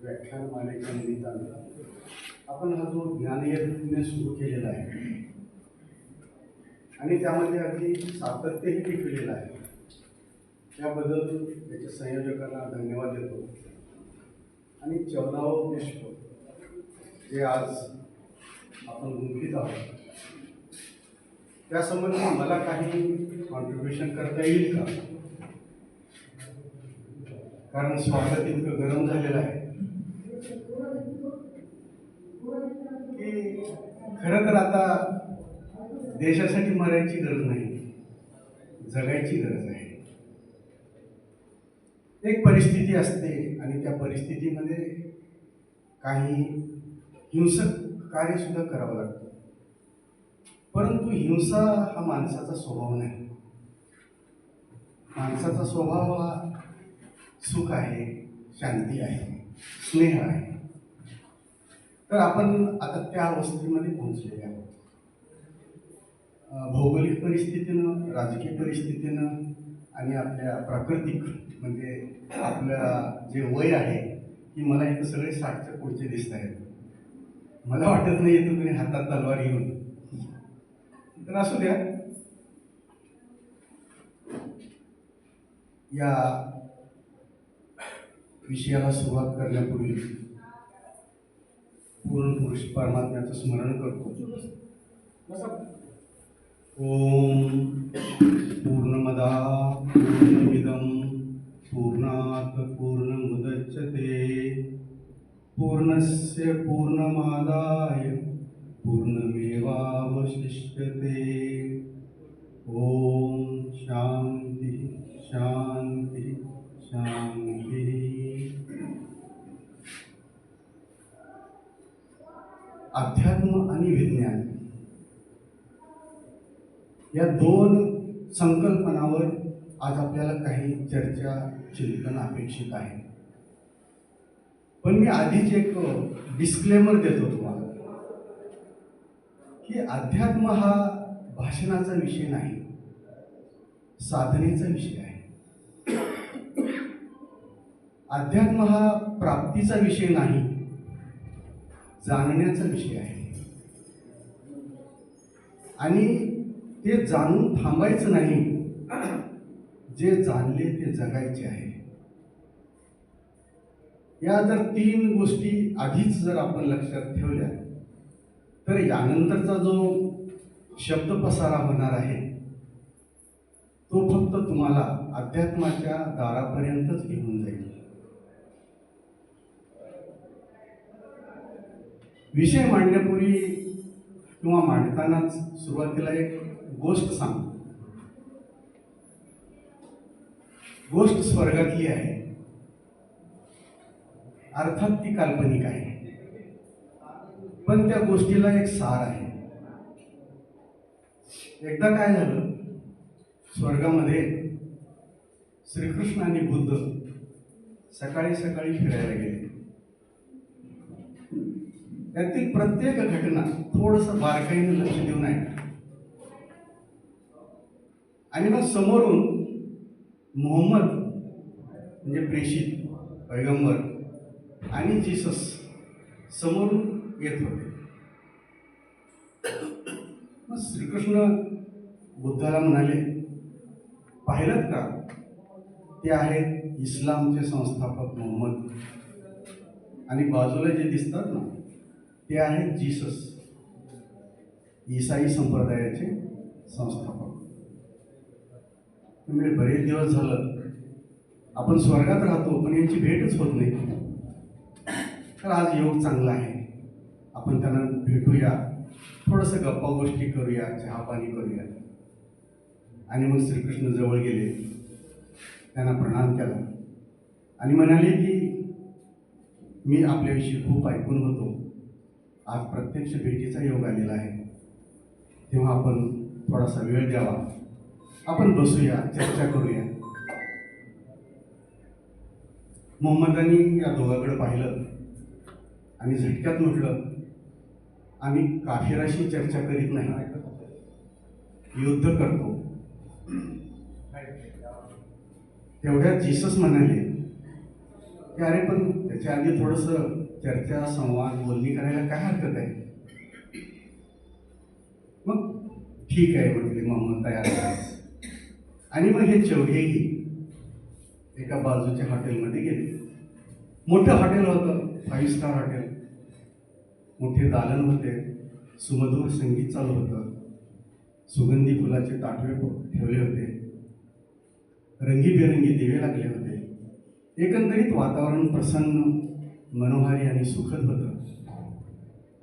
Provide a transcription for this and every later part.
व्याख्यानमालेच्या निमित्तानं आपण हा जो ज्ञानयज्ञ सुरू केलेला आहे आणि त्यामध्ये अगदी सातत्यही टिकलेलं आहे, त्याबद्दल त्याच्या संयोजकांना धन्यवाद देतो. आणि 14वं विश्व जे आज आपण गुंफीत आहोत त्यासंबंधी मला काही कॉन्ट्रीब्युशन करता येईल का? कारण स्वागत इतकं गरम झालेलं आहे की खरं तर आता देशासाठी मरायची गरज नाही, जगायची गरज आहे. एक परिस्थिती असते आणि त्या परिस्थितीमध्ये काही हिंसक कार्य सुद्धा करावं लागतं. परंतु हिंसा हा माणसाचा स्वभाव नाही. माणसाचा स्वभाव हा सुख आहे, शांती आहे, स्नेह आहे. तर आपण आता त्या अवस्थेमध्ये पोहोचलेले आहोत. भौगोलिक परिस्थितीनं, राजकीय परिस्थितीनं आणि आपल्या प्राकृतिक म्हणजे आपलं जे वय आहे की मला इथं सगळे 60च्या पुढचे दिसत आहेत. मला वाटत नाही येतो तुम्ही हातात तलवार घेऊन. तर असू द्या. या विषयाला सुरुवात करण्यापूर्वी पूर्ण पुरुष परमात्म्याचं स्मरण करतो. ओम पूर्णमदा पूर्णमिदं पूर्णात् पूर्णमुदच्यते पूर्णस्य पूर्णमादाय पूर्णमेवावशिष्यते. ओम शांती शांती शांती. अध्यात्म आणि विज्ञान या दोन संकल्पनावर आज आपल्याला काही चर्चा चिंतन अपेक्षित आहे. पण मी आधीच एक डिस्क्लेमर देतो तुम्हाला की अध्यात्म हा भाषणाचा विषय नाही, साधनेचा विषय आहे. अध्यात्म हा प्राप्तीचा विषय नाही, जाणण्याचा विषय आहे. आणि ते जाणून थांबायचं नाही, जे जाणले ते जगायचे आहे. या जर 3 गोष्टी आधीच जर आपण लक्षात ठेवल्या तर यानंतरचा जो शब्द पसारा होणार आहे तो फक्त तुम्हाला अध्यात्माच्या दारापर्यंतच घेऊन जाईल. विषय मांडण्यापूर्वी किंवा मांडतानाच सुरुवातीला एक गोष्ट सांगतो. गोष्ट स्वर्गातली आहे, अर्थात ती काल्पनिक आहे, पण त्या गोष्टीला एक सार आहे. एकदा काय झालं, स्वर्गामध्ये श्रीकृष्ण आणि बुद्ध सकाळी सकाळी फिरायला गेले. त्यातील प्रत्येक घटना थोडंसं बारकाईने लक्ष देऊन ऐका. आणि मग समोरून मोहम्मद म्हणजे प्रेषित पैगंबर आणि जीसस समोरून येत होते. मग श्रीकृष्ण बुद्धाला म्हणाले, पाहिलं का, ते आहेत इस्लामचे संस्थापक मोहम्मद, आणि बाजूला जे दिसतात ना ते आहेत जीसस, ईसाई संप्रदायाचे संस्थापक. म्हणजे बरेच दिवस झालं आपण स्वर्गात राहतो पण यांची भेटच होत नाही. तर आज योग चांगला आहे, आपण त्यांना भेटूया, थोडंसं गप्पा गोष्टी करूया, चहा पाणी करूया. आणि मग श्रीकृष्ण जवळ गेले, त्यांना प्रणाम केला आणि म्हणाले की मी आपल्याविषयी खूप ऐकून होतो, आज प्रत्यक्ष भेटीचा योग आलेला आहे, तेव्हा आपण थोडासा वेळ द्यावा, आपण बसूया, चर्चा करूया. मोहम्मदांनी या दोघांकडे पाहिलं आणि झटक्यात म्हटलं, आम्ही काफिराशी चर्चा करीत नाही, युद्ध करतो. तेवढ्यात जीसस म्हणाले, की अरे पण त्याच्या आधी थोडंसं चर्चा संवाद बोलणी करायला काय हरकत आहे. मग ठीक आहे म्हटले मोहम्मद, तयार झाले. आणि मग हे चौघेही एका बाजूच्या हॉटेलमध्ये गेले. मोठं हॉटेल होतं, 5 स्टार हॉटेल. मोठे दालन होते, सुमधुर संगीत चालू होतं, सुगंधी फुलाचे ताटवे ठेवले होते, रंगीबेरंगी दिवे लागले होते. एकंदरीत वातावरण प्रसन्न, मनोहारी आणि सुखद होतं.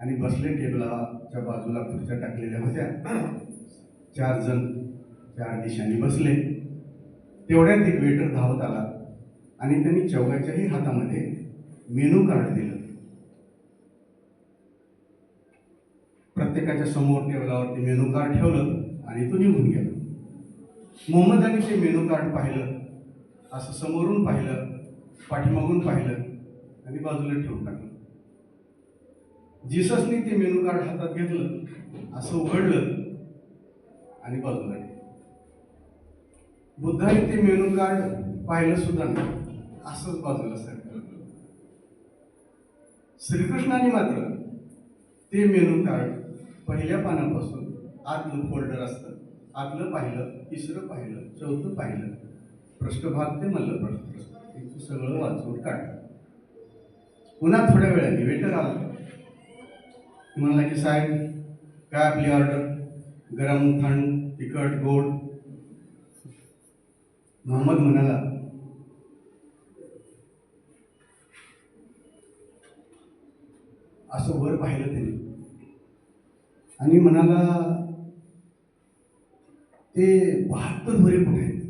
आणि बसले टेबलाच्या बाजूला खुर्च्या टाकलेल्या होत्या. 4 जण 4 दिशांनी बसले. तेवढ्यात एक वेटर धावत आला आणि त्यांनी चौघाच्याही हातामध्ये मेनू कार्ड दिलं. प्रत्येकाच्या समोर टेबलावरती मेनू कार्ड ठेवलं आणि तो निघून गेला. मोहम्मदाने ते मेनू कार्ड पाहिलं, असं समोरून पाहिलं, पाठीमागून पाहिलं आणि बाजूला ठेवून टाकलं. जीससने ते मेनू कार्ड हातात घेतलं, असं उघडलं आणि बाजूला ठेवलं. बुद्धाने ते मेनू कार्ड पाहिलं सुद्धा नाही, असंच बाजूला सरकलं. श्रीकृष्णाने मात्र ते मेनू कार्ड पहिल्या पानापासून आतलं फोल्डर असतं, आतलं पाहिलं, तिसरं पाहिलं, चौथं पाहिलं, पृष्ठभाग ते मल्लप्रस्थ सगळं वाचून काढलं. पुन्हा थोड्या वेळाने वेटर आला. म्हणाला की साहेब, काय आपली ऑर्डर? गरम, थंड, तिखट, गोड? मोहम्मद म्हणाला, असं वर पाहिलं त्यांनी आणि म्हणाला, ते 72 भुरे कुठे आहेत?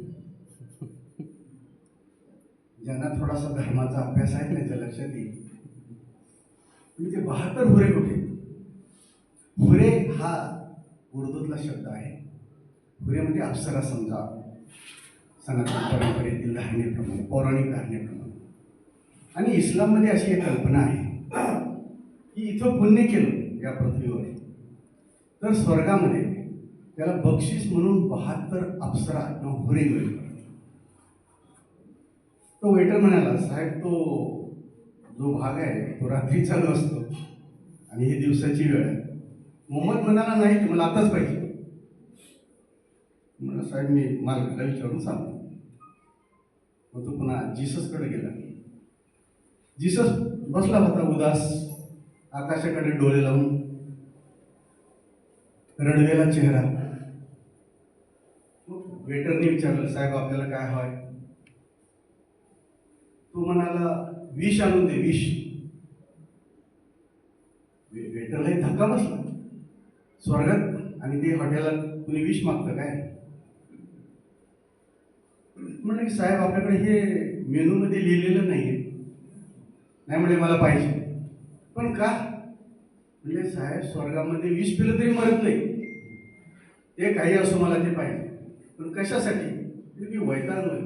ज्यांना थोडासा धर्माचा अभ्यास आहे त्यांच्या लक्षात येईल. ते 72 भुरे कुठे? हुरे हा उर्दूतला शब्द आहे. हुरे म्हणजे अप्सरा समजा, सनातन परंपरेतील धारणेप्रमाणे, पौराणिक धारणेप्रमाणे. आणि इस्लाममध्ये अशी एक कल्पना आहे की इथं पुण्य केलं या पृथ्वीवर तर स्वर्गामध्ये त्याला बक्षीस म्हणून 72 अप्सरा किंवा हुरे मिळेल. तो वेटर म्हणाला, साहेब तो जो भाग आहे तो रात्री चालू असतो आणि ही दिवसाची वेळ आहे. मोहम्मद म्हणाला, नाही ते मला आताच पाहिजे. म्हणा, साहेब मी मालकाला विचारून सांगतो. मग तो पुन्हा जीससकडे गेला. जीसस बसला होता उदास, आकाशाकडे डोळे लावून, रडलेला चेहरा. मग वेटरने विचारलं, साहेब आपल्याला काय हवंय? तो म्हणाला, विष आणून दे, विष. वेटरलाही धक्का बसला. स्वर्गात आणि ते हॉटेलात तुम्ही विष मागतं काय? म्हणलं की साहेब आपल्याकडे हे मेनूमध्ये लिहिलेलं नाहीये. नाही म्हणजे मला पाहिजे. पण का? म्हणजे साहेब स्वर्गामध्ये विष पिलं तरी मरत नाही. ते काही असो, मला ते पाहिजे. पण कशासाठी? मी वैतागलोय.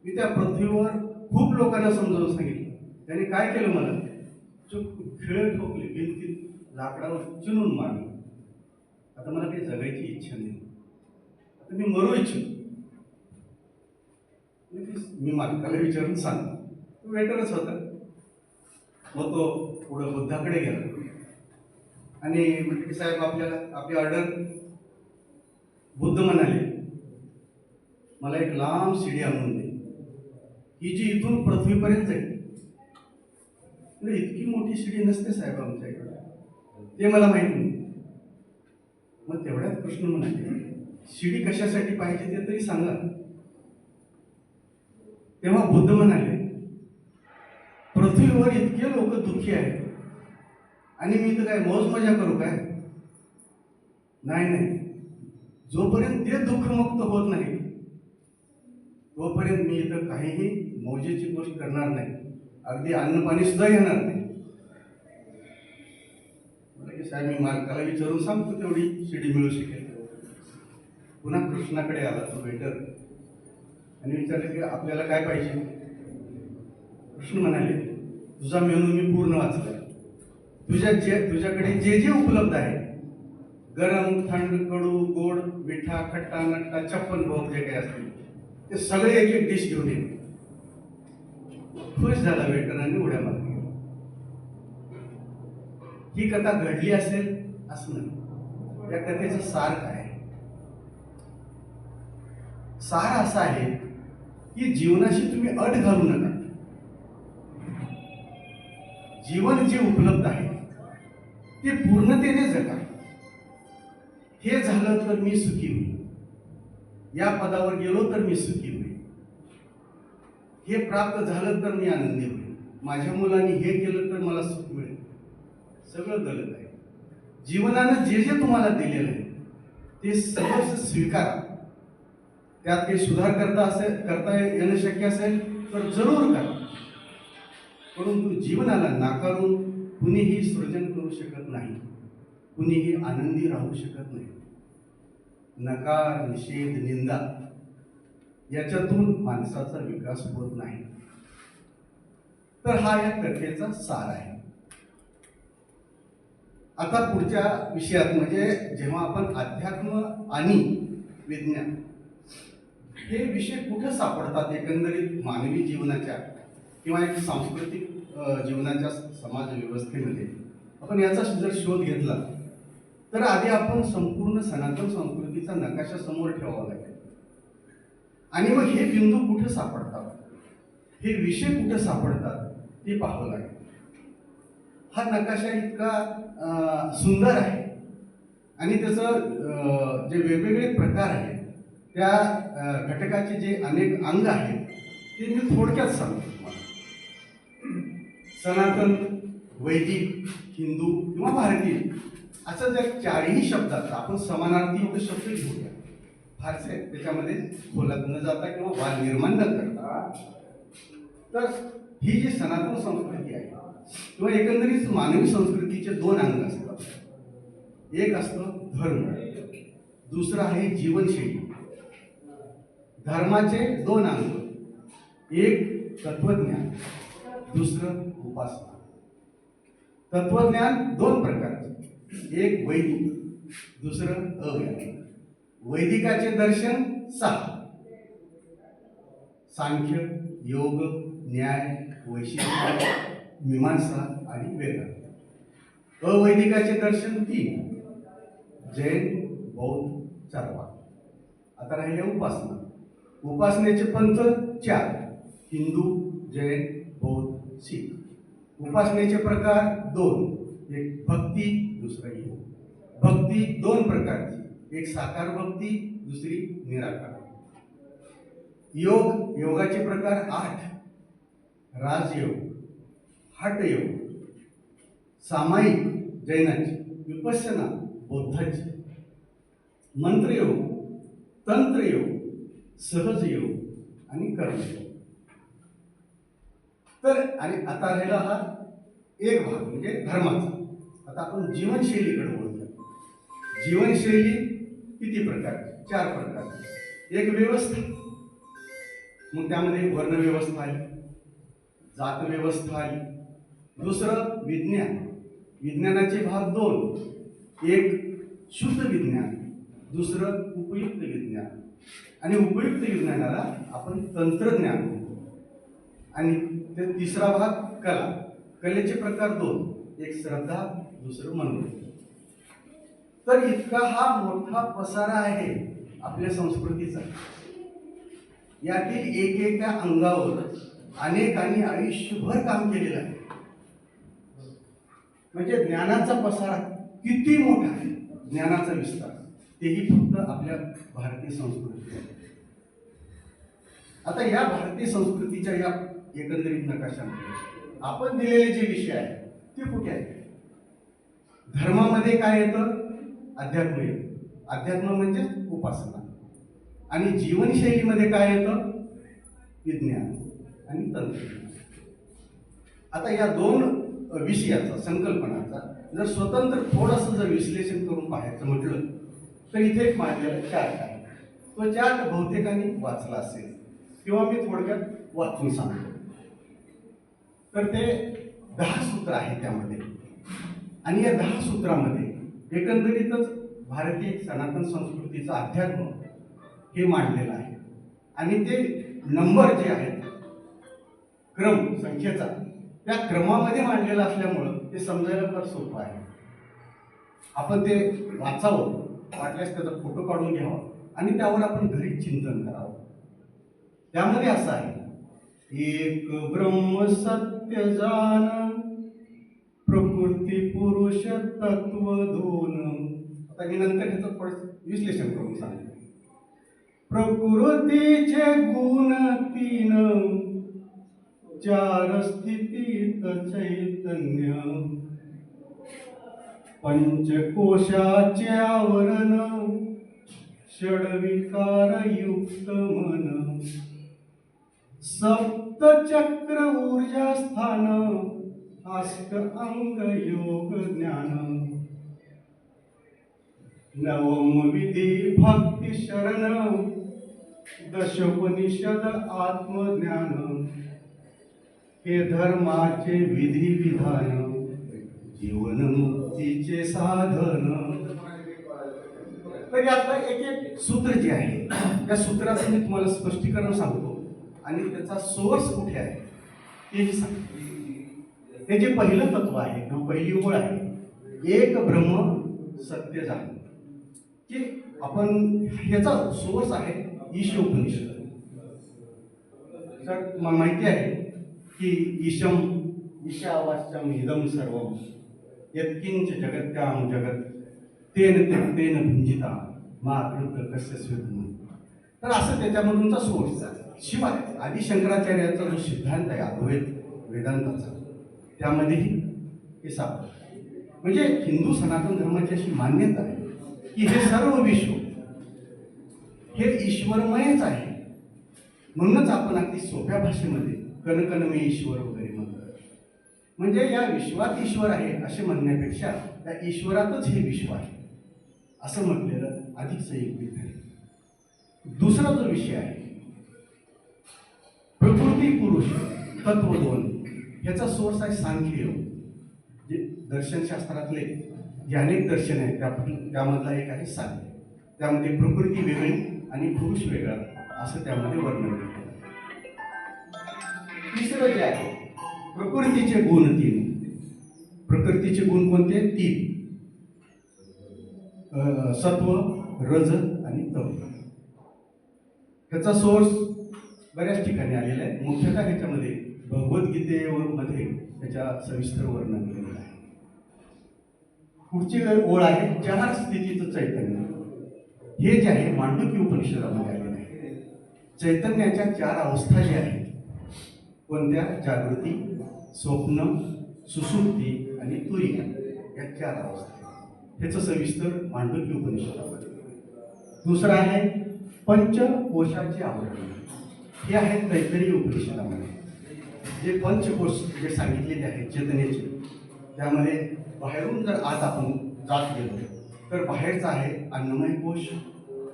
मी त्या पृथ्वीवर खूप लोकांना समजावून सांगितलं. त्याने काय केलं, मला खिळे ठोकले, भिंतीत लाकडावर चिरून मारलं. आता मला काही जगायची इच्छा नाही. आता मी मरू इच्छितो. मी मालकाला विचारून सांगतो. वेटरच होता. मग तो पुढं बुद्धाकडे गेला आणि म्हटलं की साहेब आपल्याला आपली ऑर्डर. बुद्ध म्हणाले, मला एक लांब शिडी आणून दे, ही जी इथून पृथ्वीपर्यंत जाईल. म्हणजे इतकी मोठी शिडी नसते साहेब आमच्याकडे, ते मला माहित नाही. मग तेवढ्यात कृष्ण म्हणाले, शिडी कशासाठी पाहिजे ते तरी सांगा. तेव्हा बुद्ध म्हणाले, पृथ्वीवर इतके लोक दुःखी आहेत आणि मी तर काय मौज मजा करू काय? नाही नाही, जोपर्यंत ते दुःखमुक्त होत नाही तोपर्यंत मी इथं काहीही मौजेची गोष्ट करणार नाही. अगदी अन्न पाणी सुद्धा येणार नाही. मला की साहेब मी मालकाला विचारून सांगतो तेवढी शिडी मिळू शकेल. पुन्हा कृष्णाकडे आला तो वेटर आणि विचारले की आपल्याला काय पाहिजे? कृष्ण म्हणाले, तुझा मेनू मी पूर्ण वाचला. तुझ्याकडे जे जे उपलब्ध आहे, गरम, थंड, कडू, गोड, मिठा, खट्टा, नट्टा, 56 भोग जे काही असतील ते सगळे एक एक डिश घेऊन ये. खुश झाला वेटरनाने उड्या मारली. ही कथा घडली असेल असं नाही. या कथेचं सार काय आहे? सार असा आहे की जीवनाशी तुम्ही अट घालू नका. जीवन जे उपलब्ध आहे ते पूर्णतेने जगा. हे झालं तर मी सुखी होईल, या पदावर गेलो तर मी सुखी होईल, हे प्राप्त झालं तर मी आनंदी होईल, माझ्या मुलांनी हे केलं तर मला सुख मिळेल. सगळं गलत आहे. जीवनानं जे जे तुम्हाला दिलेलं आहे ते सगळं स्वीकारा. त्यात काही सुधार करता येणं शक्य असेल तर जरूर करा. परंतु जीवनाला नाकारून कुणीही सृजन करू शकत नाही, कुणीही आनंदी राहू शकत नाही. नकार, निषेध, निंदा याच्यातून माणसाचा विकास होत नाही. तर हा या कथेचा सार आहे. आता पुढच्या विषयात म्हणजे जेव्हा आपण अध्यात्म आणि विज्ञान हे विषय कुठे सापडतात एकंदरीत मानवी जीवनाच्या किंवा एक सांस्कृतिक जीवनाच्या समाज व्यवस्थेमध्ये, आपण याचा जर शोध घेतला तर आधी आपण संपूर्ण सनातन संस्कृतीचा नकाशा समोर ठेवावा लागेल. आणि मग हे बिंदू कुठे सापडतात, हे विषय कुठे सापडतात ते पाहावं लागेल. हा नकाशा इतका सुंदर आहे आणि त्याचं जे वेगवेगळे प्रकार आहेत, त्या घटकाचे जे अनेक अंग आहेत ते मी थोडक्यात सांगतो तुम्हाला. सनातन, वैदिक, हिंदू किंवा भारतीय असं जर चारही शब्दाचा आपण समानार्थी युक्त शब्द घेऊया, फारसे त्याच्यामध्ये खोलात न जाता किंवा वाद निर्माण न करता, तर ही जी सनातन संस्कृती आहे किंवा एकंदरीत मानवी संस्कृतीचे दोन अंग असतात. एक असतं धर्म, दुसरं आहे जीवनशैली. धर्माचे दोन अंग, एक तत्वज्ञान, दुसरं उपासना. तत्वज्ञान दोन प्रकारचे, एक वैदिक, दुसरं अवैदिक. वैदिकाचे दर्शन 6: सांख्य, योग, न्याय, वैशिष्ट्य, मीमांसा आणि वेदांत. अवैदिकाचे दर्शन 3: जैन, बौद्ध, चार्वाक. आता राहिले उपासना. उपासनेचे पंथ 4: हिंदू, जैन, बौद्ध, शीख. उपासनेचे प्रकार 2: एक भक्ती, दुसरा योग. भक्ती 2 प्रकारची, एक साकार भक्ती, दुसरी निराकार. योगाचे प्रकार 8: राजयोग, हठयोग, सामायिक जैनाची, विपश्यना बौद्धाची, मंत्रयोग, तंत्रयोग, सहजयोग आणि कर्मयोग. तर आणि आता राहिला हा एक भाग म्हणजे धर्माचा. आता आपण जीवनशैलीकडे बोलूया. जीवनशैली किती प्रकारची? 4 प्रकारची. एक व्यवस्था, मग त्यामध्ये वर्णव्यवस्था आली, जात व्यवस्था आली. दुसरं विज्ञान, विज्ञानाचे भाग 2: एक शुद्ध विज्ञान, दुसरं उपयुक्त विज्ञान. आणि उपयुक्त विज्ञानाला आपण तंत्रज्ञान म्हणतो. आणि ते तिसरा भाग कला. कलेचे प्रकार 2: एक श्रद्धा, दुसरं मनोरंजन. तर इतका हा मोठा पसारा आहे आपल्या संस्कृतीचा. यातील एकेका अंगावर अनेकांनी आयुष्यभर काम केलेलं आहे. म्हणजे ज्ञानाचा पसारा किती मोठा आहे, ज्ञानाचा विस्तार, तेही फक्त आपल्या भारतीय संस्कृतीत. आता या भारतीय संस्कृतीच्या या एकंदरीत नकाशामध्ये आपण दिलेले जे विषय आहेत ते कुठे आहेत? धर्मामध्ये काय येतं? अध्यात्म येतं. अध्यात्म म्हणजे उपासना. आणि जीवनशैलीमध्ये काय येतं? विज्ञान आणि तंत्रज्ञान. आता या 2 विषयाचा, संकल्पनाचा जर स्वतंत्र थोडंसं जर विश्लेषण करून पाहायचं म्हटलं तर इथे एक मांडलेला चार्ट आहे. तो चार्ट बहुतेकांनी वाचला असेल किंवा मी थोडक्यात वाचून सांगतो. तर ते 10 सूत्र आहे त्यामध्ये. आणि या 10 सूत्रामध्ये एकंदरीतच भारतीय सनातन संस्कृतीचं अध्यात्म हे मांडलेलं आहे. आणि ते नंबर जे आहेत क्रम संख्येचा त्या क्रमामध्ये मांडलेला असल्यामुळं ते समजायला फार सोपं आहे. आपण ते वाचावं, वाटल्यास त्याचा फोटो काढून घ्यावा आणि त्यावर आपण घरी चिंतन करावं. त्यामध्ये असं आहे, एक ब्रह्म सत्य जान, प्रकृती पुरुष तत्व दोन. आता मी नंतर ह्याचं थोडं विश्लेषण करून सांगतो. प्रकृतीचे गुण तीन, चार स्थितीत चैतन्य, पंचकोशाचे आवरण, षडविकार युक्त मन, सप्तचक्र ऊर्जा स्थान, अष्ट अंग योग ज्ञान, नवम विधी भक्ती शरण, दशोपनिषद आत्मज्ञान, हे धर्माचे विधी विधान, जीवन मुक्तीचे साधन. तर यातलं एक एक सूत्र जे आहे त्या सूत्राचं मी तुम्हाला स्पष्टीकरण सांगतो आणि त्याचा सोर्स कुठे आहे तेही सांगतो. हे जे पहिलं तत्व आहे किंवा पहिली ओळ आहे, एक ब्रह्म सत्य जाण, की आपण ह्याचा सोर्स आहे ईशोपनिषद. तर माहिती आहे की ईशावास्यम इदम सर्वम यत्किंच जगत्याम जगत तेन तेन भुंजिता मा कृत कस्य स्वीकृत. तर असं त्याच्यामधूनचा सोर्स. शिवाय आदि शंकराचार्याचा जो सिद्धांत आहे अद्वैत वेदांताचा, त्यामध्येही हे सापडतं. म्हणजे हिंदू सनातन धर्माची अशी मान्यता आहे की हे सर्व विश्व हे ईश्वरमयच आहे. म्हणूनच आपण अगदी सोप्या भाषेमध्ये कणकण मे ईश्वर वगैरे म्हणतो. म्हणजे या विश्वात ईश्वर आहे असे म्हणण्यापेक्षा त्या ईश्वरातच हे विश्व आहे असं म्हटलेलं अधिक संयुक्त आहे. दुसरा जो विषय आहे प्रकृती पुरुष तत्व दोन, ह्याचा सोर्स आहे सांख्ययोग. जे दर्शनशास्त्रातले जे अनेक दर्शन आहेत त्यामधला एक आहे सांख्य. त्यामध्ये प्रकृती वेगळी आणि पुरुष वेगळा असं त्यामध्ये वर्णन केलं. तिसरं जे आहे प्रकृतीचे गुण तीन. प्रकृतीचे गुण कोणते? तीन, सत्व, रज आणि तम. ह्याचा सोर्स बऱ्याच ठिकाणी आलेला आहे. मुख्यतः ह्याच्यामध्ये भगवद्गीतेमध्ये त्याच्या सविस्तर वर्णन केलेलं आहे. पुढची ओळ आहे चार स्थितीचं चैतन्य. हे जे आहे मांडुक्य उपनिषदामध्ये आलेलं आहे. चैतन्याच्या चार अवस्था ज्या आहेत, कोणत्या? जागृती, स्वप्न, सुसुप्ती आणि तुरीया, या चार अवस्था. ह्याचं सविस्तर मांडुक्य उपनिषदामध्ये. दुसरं आहे पंचकोशाचे आवरण. हे आहेत तैत्तिरीय उपनिषदामध्ये. जे पंचकोश जे सांगितलेले आहेत चेतनेचे, त्यामध्ये बाहेरून जर आज आपण जात गेलो तर बाहेरचा आहे अन्नमय कोश,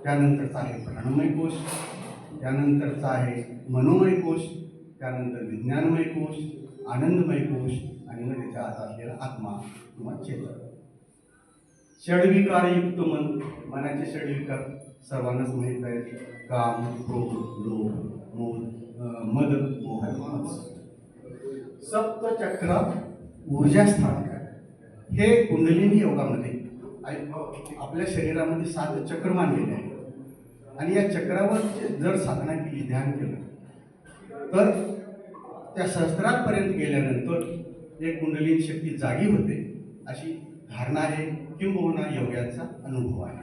त्यानंतरचा आहे प्राणमय कोश, त्यानंतरचा आहे मनोमय कोश, त्यानंतर विज्ञानमय कोश, आनंदमय कोश आणि मग त्याच्या आत असलेला आत्मा किंवा चेतन. षडविकारयुक्त मन. मनाचे षडविकार सर्वांनाच माहीत आहेत. काम, क्रोध, लोभ, मद, मोह, मत्सर. सप्तचक्र ऊर्जास्थान. हे कुंडलिनी योगामध्ये आपल्या शरीरामध्ये 7 चक्र मानलेले आहेत आणि या चक्रावर जर साधना केली, ध्यान केलं, तर त्या सहस्त्रापर्यंत गेल्यानंतर एक कुंडलिनी शक्ती जागी होते अशी धारणा आहे किंबहुना योग्याचा अनुभव आहे.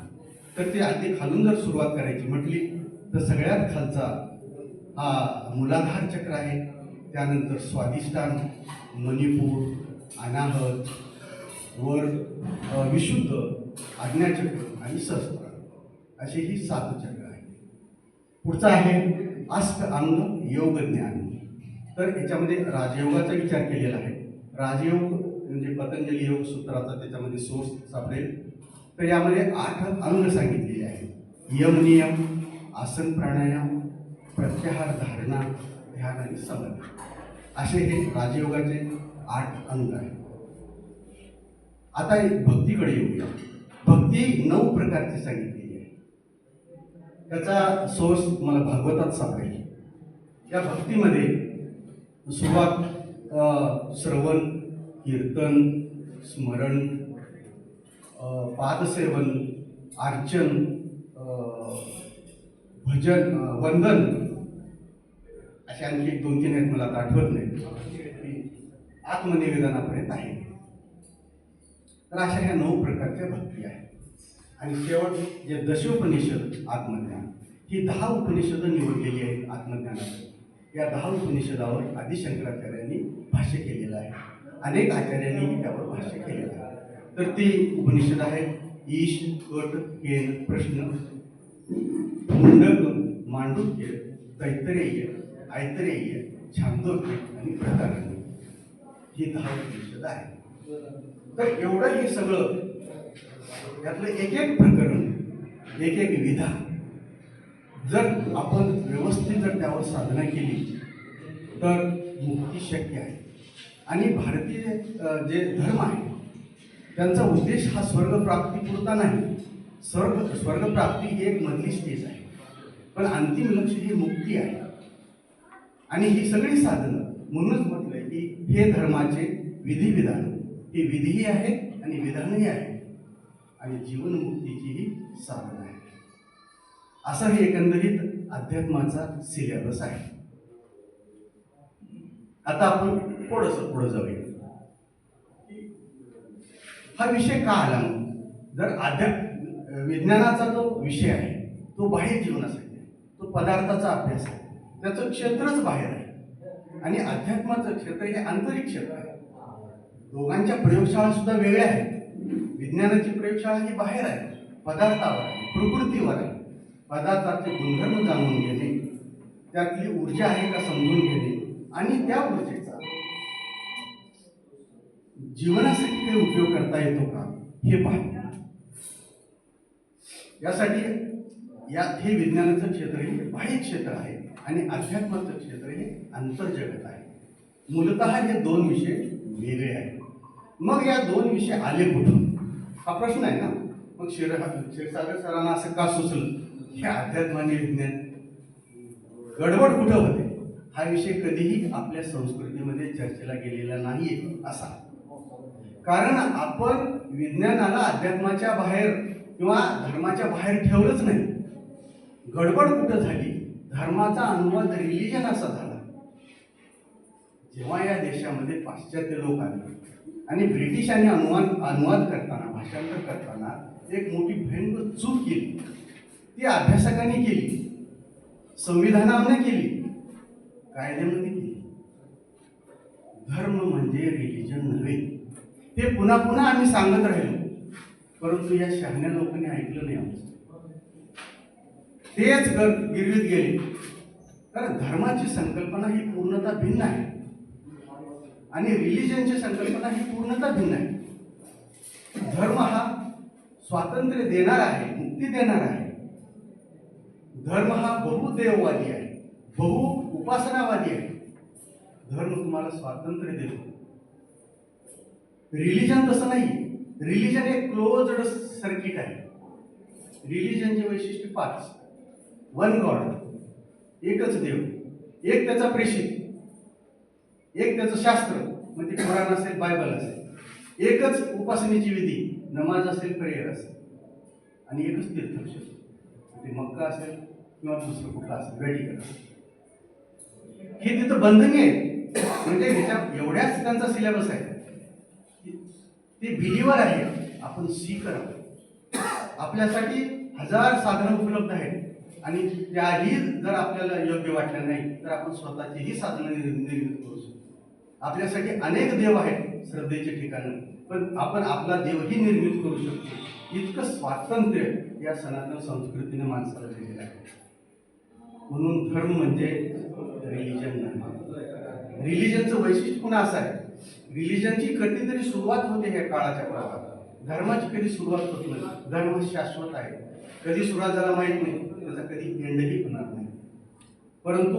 तर ते अगदी खालून जर सुरुवात करायची म्हटली तर सगळ्यात खालचा हा मूलाधार चक्र आहे. त्यानंतर स्वादिष्ठान, मणिपूर, अनाहत, वर विशुद्ध, आज्ञाचक्र आणि सहस्त्रार असे ही 7 चक्र आहेत. पुढचा आहे अष्ट अंग योग ज्ञान. तर याच्यामध्ये राजयोगाचा विचार केलेला आहे. राजयोग म्हणजे पतंजली योग सूत्राचा त्याच्यामध्ये सोर्स सापडेल. तर यामध्ये 8 अंग सांगितलेले आहेत. यम नियम, आसन प्राणायाम, प्रत्याहार, धारणा, ध्यान आणि समाधी असे हे राजयोगाचे 8 अंग आहेत. आता भक्तीकडे येऊया. भक्ती 9 प्रकारची सांगितलेली आहे. त्याचा सोर्स मला भागवतात सापडेल. या भक्तीमध्ये सुरुवात श्रवण, कीर्तन, स्मरण, पादसेवन, अर्चन, भजन, वंदन, असे आणखी एक 2-3 आहेत, मला आता आठवत नाही, आत्मनिवेदनापर्यंत आहे. तर अशा ह्या 9 प्रकारच्या भक्ती आहेत. आणि शेवट जे दशोपनिषद आत्मज्ञान, ही 10 उपनिषदं निवडलेली आहेत आत्मज्ञानाची. या 10 उपनिषदावर आदि शंकराचार्यांनी भाष्य केलेलं आहे. अनेक आचार्यांनी त्यावर भाष्य केलेलं आहे. तर ती उपनिषद आहेत ईश, कट, केन, प्रश्न, मुंडक, मांडुक्य, तैत्तरेय, ऐतरेय, छांदोग्य आणि बृहदारण्यक. ही 10 उपनिषद आहेत. तर एवढं हे सगळं, यातलं एक एक प्रकरण, एक एक विधा जर आपण व्यवस्थित जर त्यावर साधना केली तर मुक्ती शक्य आहे. आणि भारतीय जे धर्म आहे त्यांचा उद्देश हा स्वर्गप्राप्तीपुरता नाही. स्वर्गप्राप्ती ही एक मधली स्टेज आहे, पण अंतिम लक्ष ही मुक्ती आहे. आणि ही सगळी साधनं, म्हणूनच म्हटलंय की हे धर्माचे विधिविधान, हे विधीही आहे आणि विधानही आहे आणि जीवनमुक्तीचीही साधन आहे. असा हे एकंदरीत अध्यात्माचा सिलेबस आहे. आता आपण थोडंसं पुढे जाऊया. हा विषय का आला? जर विज्ञानाचा जो विषय आहे तो बाह्य जीवनासाठी आहे, तो पदार्थाचा अभ्यास आहे, त्याचं क्षेत्रच बाहेर आहे. आणि अध्यात्माचं क्षेत्र हे आंतरिक क्षेत्र आहे. दोघांच्या प्रयोगशाळा सुद्धा वेगळ्या आहेत. विज्ञानाची प्रयोगशाळा ही बाहेर आहे, पदार्थावर आहे, प्रकृतीवर आहे. पदार्थाचे गुणधर्म जाणून घेणे, त्यातली ऊर्जा आहे का समजून घेणे आणि त्या ऊर्जेचा जीवनासाठी काही उपयोग करता येतो का हे पाहणे. यासाठी हे विज्ञानाचं क्षेत्र हे बाह्य क्षेत्र आहे आणि अध्यात्माचं क्षेत्र हे अंतर्जगत आहे. मूलतः हे 2 विषय वेगळे आहेत. मग या 2 विषय आले कुठून हा प्रश्न आहे ना. मग क्षीरसागर सरांना असं का सुचलं हे अध्यात्म आणि विज्ञान गडबड कुठं होते? हा विषय कधीही आपल्या संस्कृतीमध्ये चर्चेला गेलेला नाहीये असा. कारण आपण विज्ञानाला अध्यात्माच्या बाहेर किंवा धर्माच्या बाहेर ठेवलंच नाही. गडबड कुठं झाली? धर्माचा अनुवाद रिलिजन असा झाला जेव्हा या देशामध्ये पाश्चात्य लोक आले आणि ब्रिटिशांनी अनुवाद करताना, भाषांतर करताना एक मोठी भयंकर चूक केली. ती अभ्यासकांनी केली, संविधानाने केली, कायद्यामध्ये केली. धर्म म्हणजे रिलिजन नव्हे. हे पुन्हा पुन्हा आम्ही सांगत राहिलो, परंतु या शहाण्या लोकांनी ऐकलं नाही आमचं. तेच गिरवीत गेले. कारण धर्माची संकल्पना ही पूर्णतः भिन्न आहे आणि रिलिजनची संकल्पना ही पूर्णतः भिन्न आहे. धर्म हा स्वातंत्र्य देणारा आहे, मुक्ती देणारा आहे. धर्म हा बहुदेववादी आहे, बहु उपासनावादी आहे. धर्म तुम्हाला स्वातंत्र्य देतो. रिलिजन तसं नाही. रिलिजन एक क्लोज्ड सर्किट आहे. रिलिजनचे वैशिष्ट्य 5. 1 गॉड, एकच देव, एक त्याचा प्रेषित, एक त्याचं शास्त्र म्हणजे कुराण असेल, बायबल असेल, एकच उपासनेची विधी, नमाज असेल, प्रेयर असेल, आणि एकच तीर्थक्षेत्र, ते मक्का असेल किंवा दुसरं कुठलं असेल, व्हॅटिकन असेल. हे तिथं बंधनी आहेत. म्हणजे ह्याच्या एवढ्याच त्यांचा सिलेबस आहे. ते बिलीवर आहे, आपण सीकर आहोत. आपल्यासाठी 1000 साधनं उपलब्ध आहेत आणि त्याही जर आपल्याला योग्य वाटल्या नाही तर आपण स्वतःचीही साधनं निर्मित करू शकतो. आपल्यासाठी अनेक देव आहेत श्रद्धेचे ठिकाणं, पण आपण आपला देवही निर्मित करू शकतो. इतकं स्वातंत्र्य या सनातन संस्कृतीने माणसाला दिलेलं आहे. म्हणून धर्म म्हणजे रिलिजन नाही. रिलिजनचं वैशिष्ट्य पुन्हा असं आहे, रिलिजनची कधीतरी सुरुवात होते ह्या काळाच्या प्रभावात. धर्माची कधी सुरुवात होत नाही. धर्म शाश्वत आहे. कधी सुरुवात झाला माहीत नाही, त्याचा कधी एंडही होणार नाही. परंतु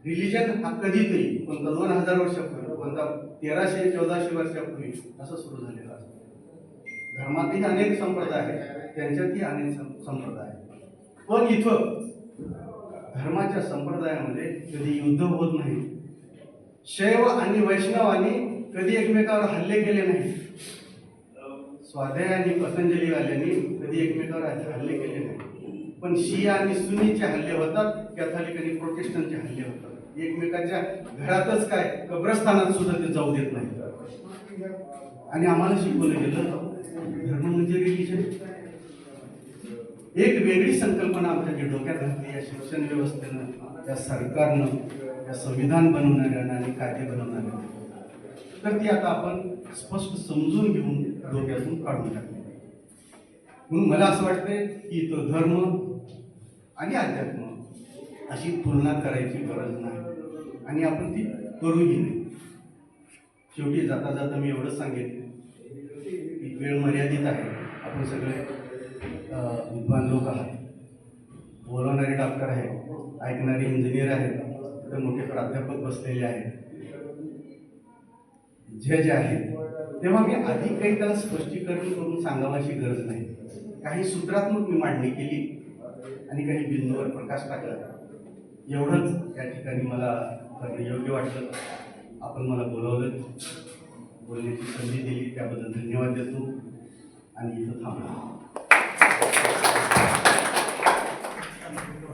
रिलिजन हा कधीतरी, कोणता 2000 वर्षापूर्वी, कोणता 1300-1400 वर्षापूर्वी असं सुरू झालेला असतो. धर्मातही अनेक संप्रदाय आहेत, त्यांच्यातही अनेक संप्रदाय आहेत. पण इथं धर्माच्या संप्रदायामध्ये कधी युद्ध होत नाही, शैव आणि वैष्णवांनी कधी एकमेकावर हल्ले केले नाही. स्वाध्याय आणि पतंजलीवाल्यांनी कधी एकमेकावर हल्ले केले नाही. पण शिया आणि सुन्नीचे हल्ले होतात, कॅथॉलिक आणि प्रोटेस्टंटचे हल्ले होतात. एकमेकाच्या घरातच काय, कब्रस्थानात सुद्धा ते जाऊ देत नाही. आणि आम्हाला शिकवलं गेलं धर्म म्हणजे रिलिजन. एक वेगळी संकल्पना आमच्या डोक्यात घातली या शिक्षण व्यवस्थेनं, या सरकारनं, या संविधान बनवणाऱ्यानं आणि कायदे बनवणाऱ्यानं. तर ती आता आपण स्पष्ट समजून घेऊन डोक्यातून काढून टाकली. म्हणून मला असं वाटतंय की तो धर्म आणि अध्यात्म अशी तुलना करायची गरज नाही आणि आपण ती करूही नाही. शेवटी जाता जाता मी एवढंच सांगेन की वेळ मर्यादित आहे. आपण सगळे विद्वान लोक आहात, बोलवणारे डॉक्टर आहेत, ऐकणारे इंजिनियर आहेत, तर मोठे प्राध्यापक बसलेले आहेत, जज आहेत. तेव्हा मी आधी काही त्याला स्पष्टीकरण करून सांगावाची गरज नाही. काही सूत्रात्मक मी मांडणी केली आणि काही बिंदूवर प्रकाश टाकला. एवढंच या ठिकाणी मला योग्य वाटलं. आपण मला बोलावलं, बोलण्याची संधी दिली, त्याबद्दल धन्यवाद देतो आणि इथं थांबलो.